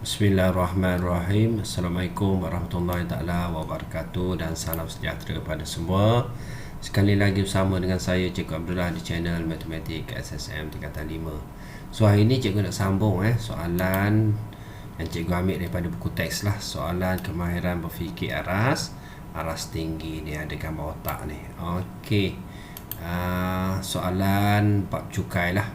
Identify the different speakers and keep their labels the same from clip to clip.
Speaker 1: Bismillahirrahmanirrahim. Assalamualaikum warahmatullahi taala wabarakatuh dan salam sejahtera pada semua. Sekali lagi bersama dengan saya Cikgu Abdullah di channel Matematik SSM tingkatan 5. So hari ini cikgu nak sambung soalan yang cikgu ambil daripada buku teks lah. Soalan kemahiran berfikir aras tinggi ni, ada gambar otak ni. Okey. Soalan bab cukai lah.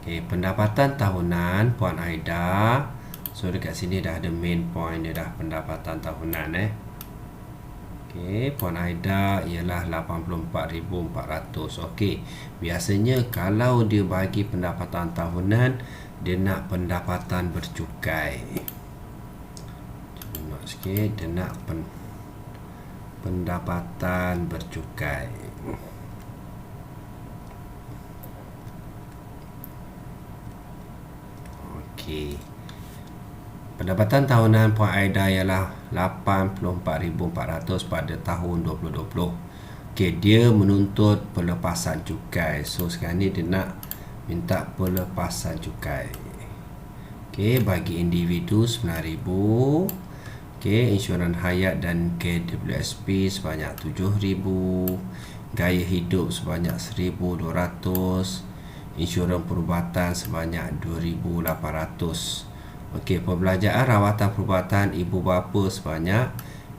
Speaker 1: Okey, pendapatan tahunan Puan Aida. So dekat sini dah ada main point dia dah, pendapatan tahunan Okey, Puan Aida ialah 84,400. Okey, biasanya kalau dia bagi pendapatan tahunan, dia nak pendapatan bercukai. Cuba sikit, dia nak pendapatan bercukai. Okey. Pendapatan tahunan Puan Aida ialah 84,400 pada tahun 2020. Okey, dia menuntut pelepasan cukai. So sekarang ni dia nak minta pelepasan cukai. Okey, bagi individu 9,000. Okey, insurans hayat dan KWSP sebanyak 7,000. Gaya hidup sebanyak 1,200. Insurans perubatan sebanyak 2,800. Okey, pembelanjaan rawatan perubatan ibu bapa sebanyak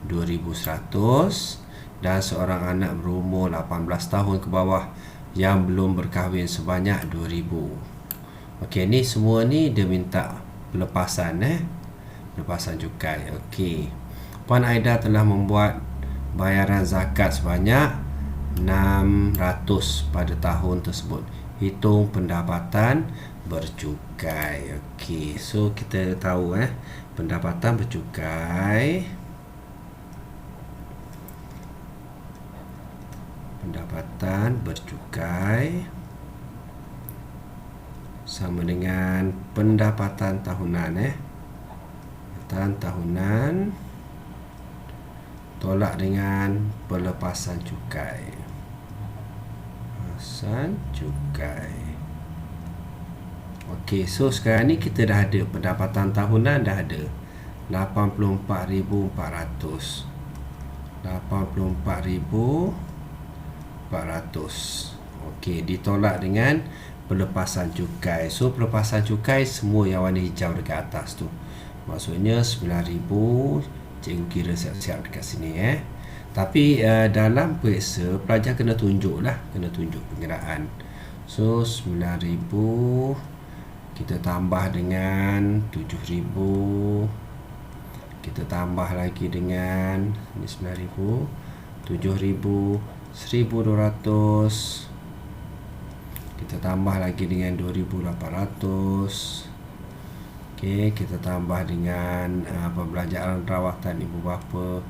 Speaker 1: 2,100 dan seorang anak berumur 18 tahun ke bawah yang belum berkahwin sebanyak 2,000. Okey, ni semua ni dia minta pelepasan pelepasan cukai. Okey. Puan Aida telah membuat bayaran zakat sebanyak 600 pada tahun tersebut. Hitung pendapatan bercukai. Okey, so kita tahu pendapatan bercukai. Pendapatan bercukai sama dengan pendapatan tahunan pendapatan tahunan tolak dengan pelepasan cukai. Pelepasan cukai. Okey, so sekarang ni kita dah ada pendapatan tahunan, dah ada 84,400. 84,400. Okey, ditolak dengan pelepasan cukai. So pelepasan cukai semua yang warna hijau dekat atas tu. Maksudnya 9,000. Cikgu kira siap-siap dekat sini Tapi dalam periksa pelajar kena tunjuk pengiraan. So 9,000 kita tambah dengan 7,000, kita tambah lagi dengan ini 9,000, 7,000, 1,200, kita tambah lagi dengan 2,800. Okey, kita tambah dengan pembelanjaan rawatan ibu bapa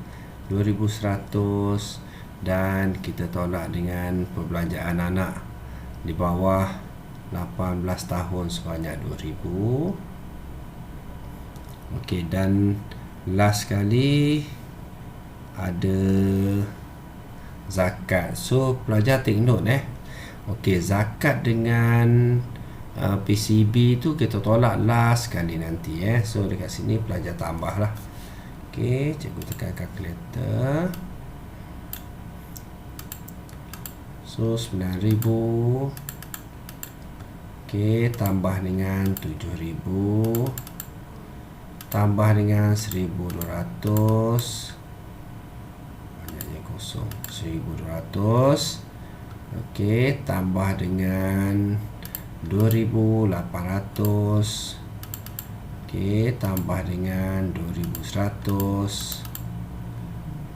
Speaker 1: 2,100 dan kita tolak dengan perbelanjaan anak di bawah 18 tahun sebanyak 2,000. Okey, dan last sekali ada zakat. So pelajar take note Okey, zakat dengan PCB tu kita tolak last sekali nanti So dekat sini pelajar tambah lah. Okey, cikgu tekan kalkulator. So 9,000. Okey, tambah dengan 7,000, tambah dengan 1,200, banyaknya kosong, 1,200. Okey, tambah dengan 2,800. Okey, tambah dengan 2,100,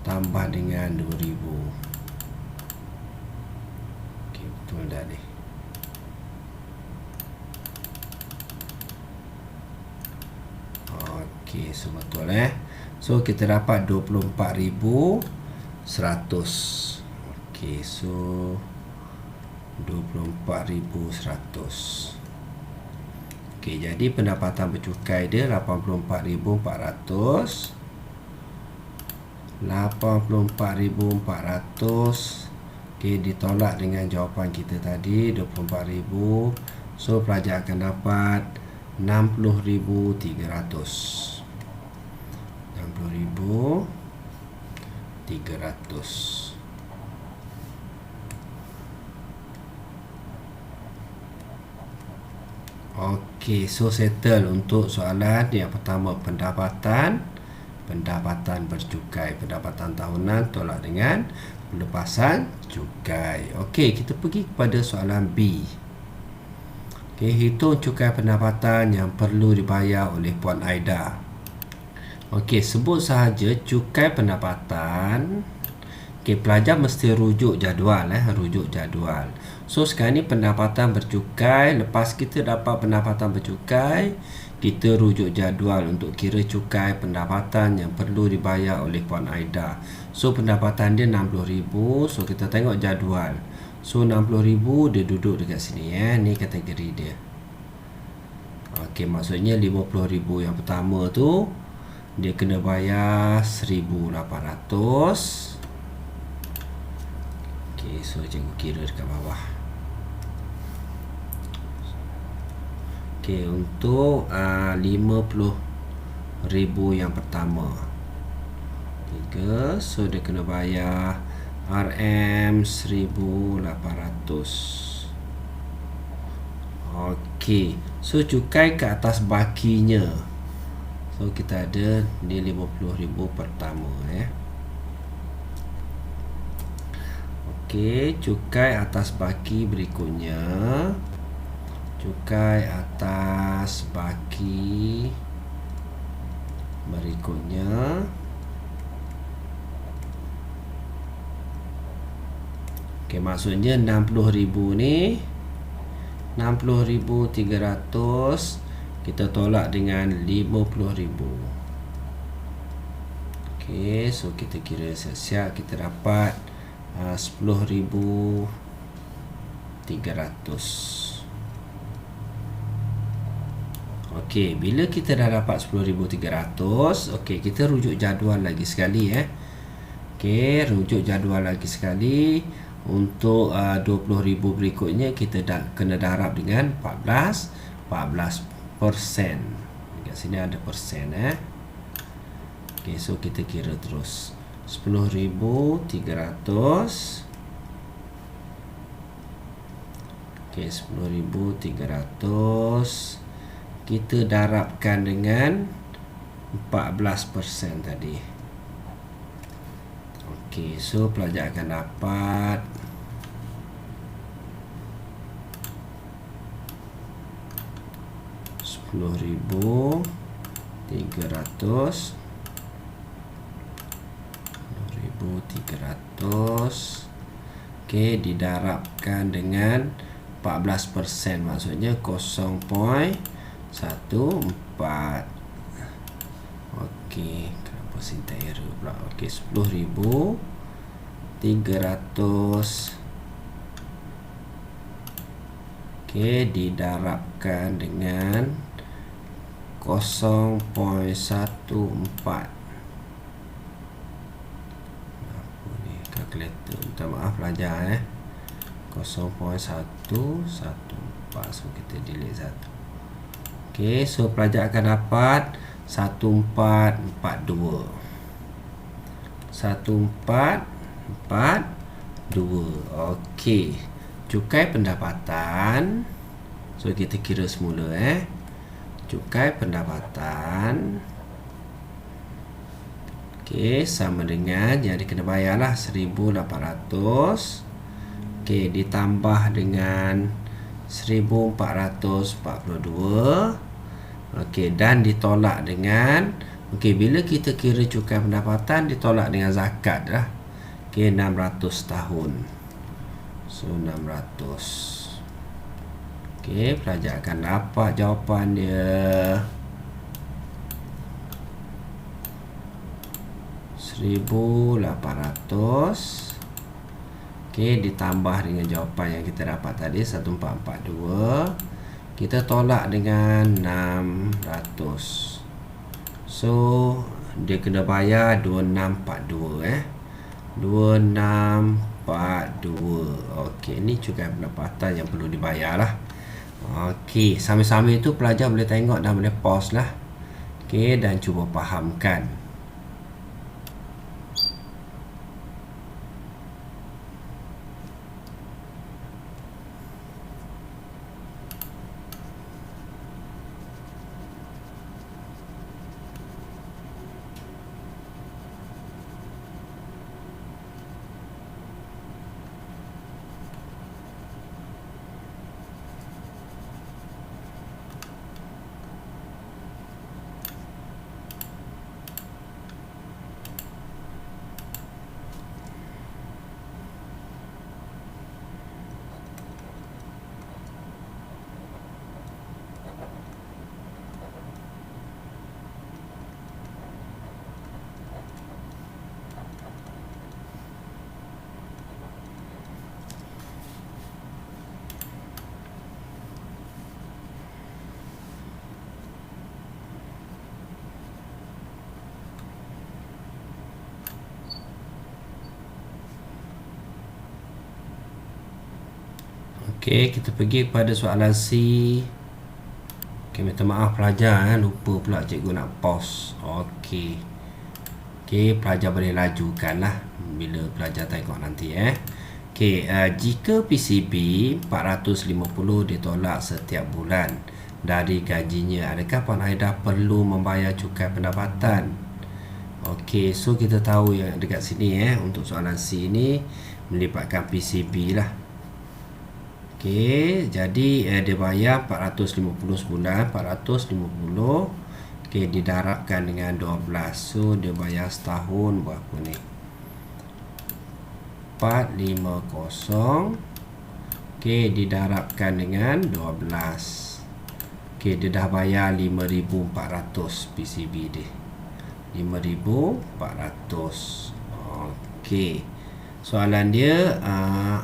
Speaker 1: tambah dengan 2,000. Okey, betul dah ni. Okey, so betul So kita dapat 24,100. Okey, so 24,100. Okey, jadi pendapatan bercukai dia 84,400. 84,400. Okey, ditolak dengan jawapan kita tadi 24,000. So pelajar akan dapat 60,300. 60,300. Okey, so settle untuk soalan yang pertama, pendapatan bercukai, pendapatan tahunan tolak dengan pelepasan cukai. Okey, kita pergi kepada soalan B. Okey, hitung cukai pendapatan yang perlu dibayar oleh Puan Aida. Okey, sebut sahaja cukai pendapatan. Okey, pelajar mesti rujuk jadual, rujuk jadual. So sekarang ni pendapatan bercukai. Lepas kita dapat pendapatan bercukai, kita rujuk jadual untuk kira cukai pendapatan yang perlu dibayar oleh Puan Aida. So pendapatan dia 60,000. So kita tengok jadual. So 60,000 dia duduk dekat sini, ni kategori dia. Okey, maksudnya 50,000 yang pertama tu dia kena bayar 1,800. Okey, so cikgu kira dekat bawah. Okey, untuk 50,000 yang pertama 3, so dia kena bayar RM 1,800. Okey, so cukai ke atas bakinya. So kita ada ni 50,000 pertama, Okey, cukai atas baki berikutnya. Cukai atas baki berikutnya. Okey, maksudnya 60,000 ni 60,300 kita tolak dengan 50,000. Okey, so kita kira siap-siap, kita dapat 10,300. Okey, bila kita dah dapat 10,300, okey, kita rujuk jadual lagi sekali, Okey, rujuk jadual lagi sekali. Untuk 20,000 berikutnya kita dah kena darab dengan 14%. Dekat sini ada persen, Okey, so kita kira terus. 10,300. Okey, 10,300 kita darabkan dengan 14% tadi. Okey, so pelajar akan dapat 10,300. 10,300. Okey, didarabkan dengan 14%, maksudnya 0.14. Okey, kenapa syntax error pula? Okey, 10,300. Okey, didarabkan dengan 0.14. Apa ni kalkulator? Minta maaf pelajar, 0.114. So kita delete 1. Okey, so pelajar akan dapat 1442. 1442. Okey, cukai pendapatan. So kita kira semula, cukai pendapatan, okey, sama dengan yang dikena bayarlah 1,800. Okey, ditambah dengan 1,442. Okey, dan ditolak dengan, okey, bila kita kira cukai pendapatan ditolak dengan zakat lah. Okey, 600 tahun. So 600. Okey, pelajar akan dapat jawapan dia 1,800. Okey, ditambah dengan jawapan yang kita dapat tadi 1,442. Kita tolak dengan 600. So dia kena bayar 2,642, 2,642. Okey, ni cukai pendapatan yang perlu dibayar lah. Okey, sambil-sambil itu pelajar boleh tengok dan boleh pause lah. Okey, dan cuba fahamkan. Okey, kita pergi kepada soalan C. Okey, minta maaf pelajar, lupa pula cikgu nak pause. Okey, pelajar boleh lajukan lah bila pelajar tengok nanti. Okey, jika PCB 450 ditolak setiap bulan dari gajinya, adakah Puan Aida perlu membayar cukai pendapatan? Okey, so kita tahu yang dekat sini untuk soalan C ni melibatkan PCB lah. Okey, jadi dia bayar 450 sebulan, 450. Okey, didarabkan dengan 12. So dia bayar setahun berapa ni? 450. Okey, didarabkan dengan 12. Okey, dia dah bayar 5,400 PCB dia. 5,400. Okey. Soalan dia,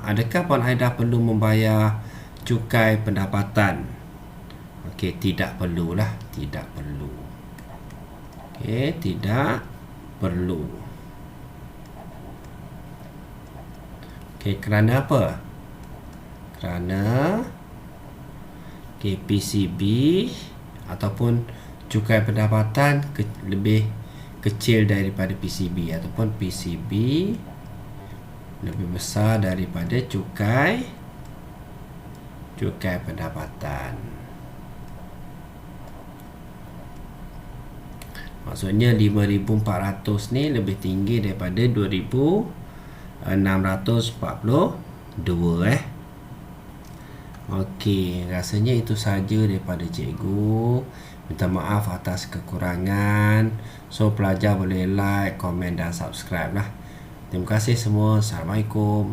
Speaker 1: adakah Puan Aida perlu membayar cukai pendapatan? Okey, tidak perlulah, tidak perlu. Okey, tidak perlu. Okey, kerana apa? Kerana PCB ataupun cukai pendapatan lebih kecil daripada PCB, ataupun PCB lebih besar daripada cukai pendapatan. Maksudnya 5,400 ni lebih tinggi daripada 2,642. Okey, rasanya itu saja daripada cikgu. Minta maaf atas kekurangan. So pelajar boleh like, komen dan subscribe lah. Terima kasih semua. Assalamualaikum.